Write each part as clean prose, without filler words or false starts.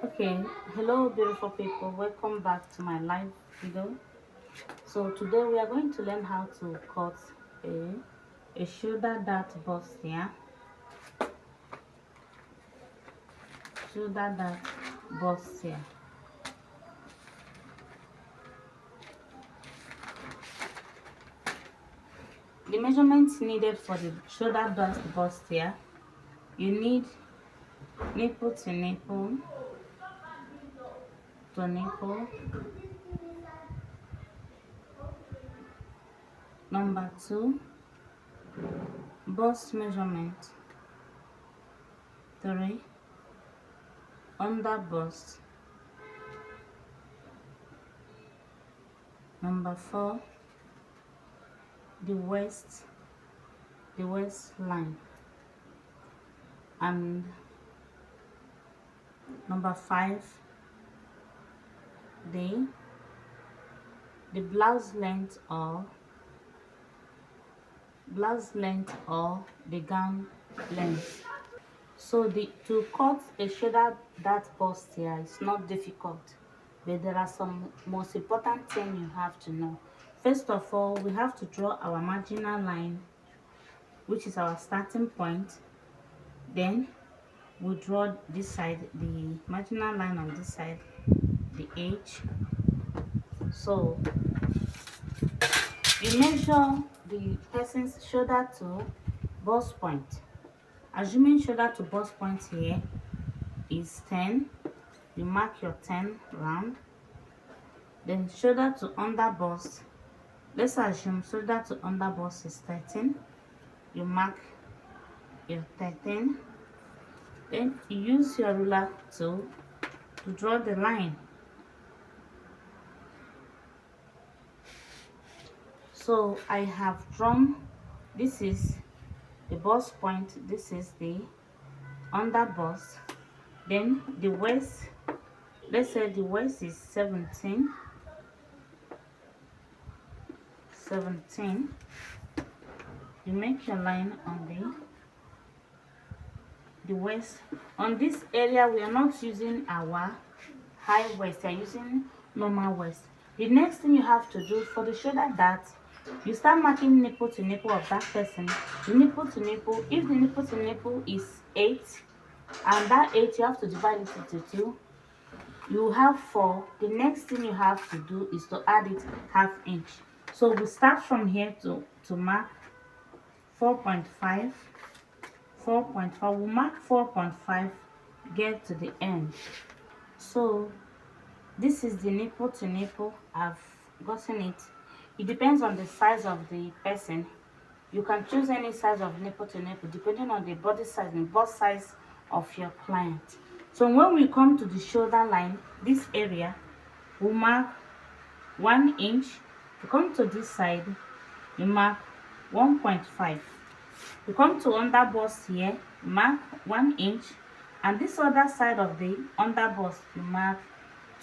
Okay, hello beautiful people, welcome back to my live video. So today we are going to learn how to cut a shoulder dart bustier. Shoulder dart bustier. The measurements needed for the shoulder dart bustier: you need nipple to nipple. Number two, bust measurement. 3, under bust. Number 4, the waist line. And number 5, the blouse length or the gown length. So to cut a shoulder dart bustier is not difficult, but there are some most important things you have to know. First of all, we have to draw our marginal line, which is our starting point. Then we draw this side, the marginal line on this side, the edge. So you measure the person's shoulder to bust point. Assuming shoulder to bust point here is 10, you mark your 10 round. Then shoulder to under bust, let's assume shoulder to under bust is 13, you mark your 13. Then you use your ruler to draw the line. So I have drawn, this is the bust point, this is the under bust. Then the waist, let's say the waist is 17. You make your line on the waist. On this area we are not using our high waist, we are using normal waist. The next thing you have to do for the shoulder dart, you start marking nipple to nipple of that person. The nipple to nipple, if the nipple to nipple is 8, and that 8 you have to divide it into 2, you have 4. The next thing you have to do is to add it ½ inch. So we start from here to mark 4.5. We'll mark 4.5, get to the end. So this is the nipple to nipple. I've gotten it. It depends on the size of the person. You can choose any size of nipple to nipple depending on the body size and bust size of your client. So when we come to the shoulder line, this area, we'll mark 1 inch. You come to this side, you mark 1.5. You come to under bust here, mark 1 inch, and this other side of the under bust you mark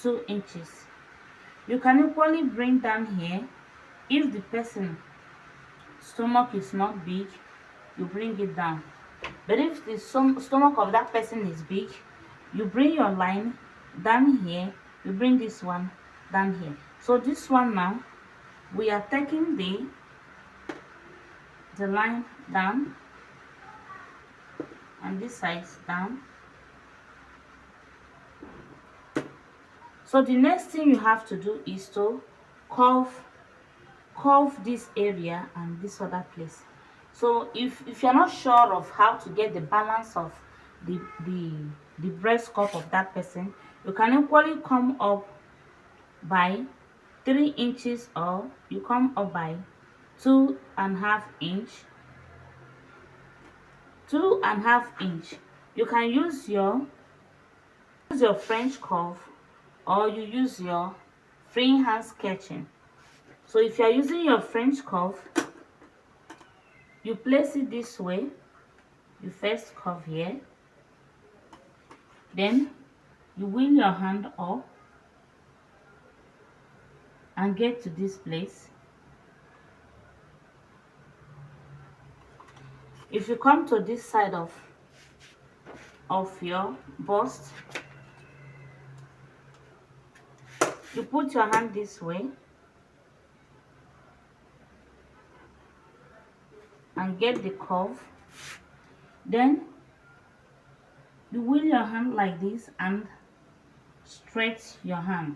2 inches. You can equally bring down here. If the person stomach is not big, you bring it down. But if the stomach of that person is big, you bring your line down here, you bring this one down here. So this one now, we are taking the line down and this side down. So the next thing you have to do is to curve this area and this other place. So if you're not sure of how to get the balance of the breast cup of that person, you can equally come up by 3 inches, or you come up by 2.5 inch. 2.5 inch. You can use your French curve, or you use your freehand sketching. So if you are using your French curve, you place it this way. You first curve here, then you wheel your hand up and get to this place. If you come to this side of your bust, You put your hand this way and get the curve. Then you wheel your hand like this and stretch your hand.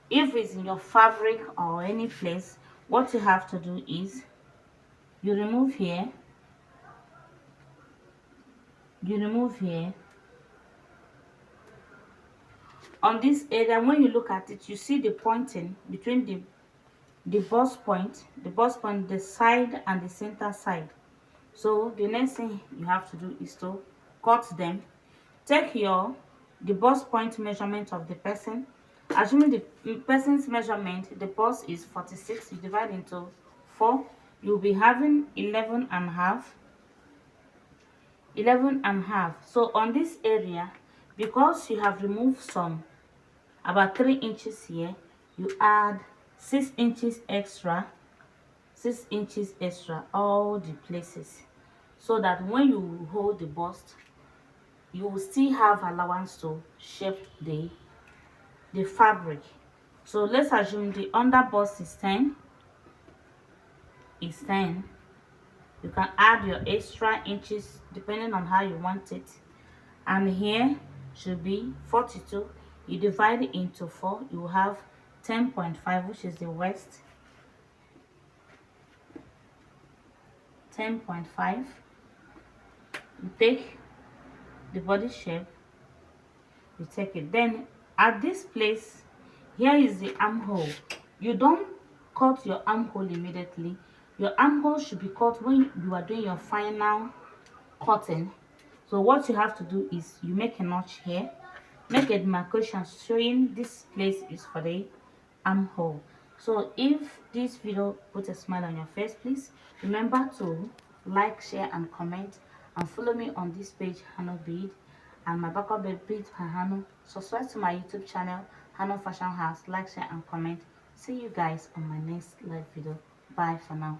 If it's in your fabric or any place, what you have to do is you remove here, you remove here. On this area, when you look at it, you see the pointing between the bust point, the side and the center side. So the next thing you have to do is to cut them. Take the bust point measurement of the person. Assuming the person's measurement, the bust is 46, you divide into 4, you'll be having 11 and a half. 11 and a half. So on this area, because you have removed some about 3 inches here, you add 6 inches extra, 6 inches extra all the places, so that when you hold the bust, you will still have allowance to shape the fabric. So let's assume the under bust is 10. You can add your extra inches depending on how you want it, and here should be 42. You divide it into 4, you have 10.5, which is the waist. 10.5. You take the body shape, you take it. Then at this place, here is the armhole. You don't cut your armhole immediately. Your armhole should be cut when you are doing your final cutting. So what you have to do is you make a notch here, make a demarcation showing this place is for the armhole. So if this video put a smile on your face, please remember to like, share and comment, and follow me on this page, Hano Bead, and my backup bead by Hano. Subscribe to my YouTube channel, Hano Fashion House. Like, share and comment. See you guys on my next live video. Bye for now.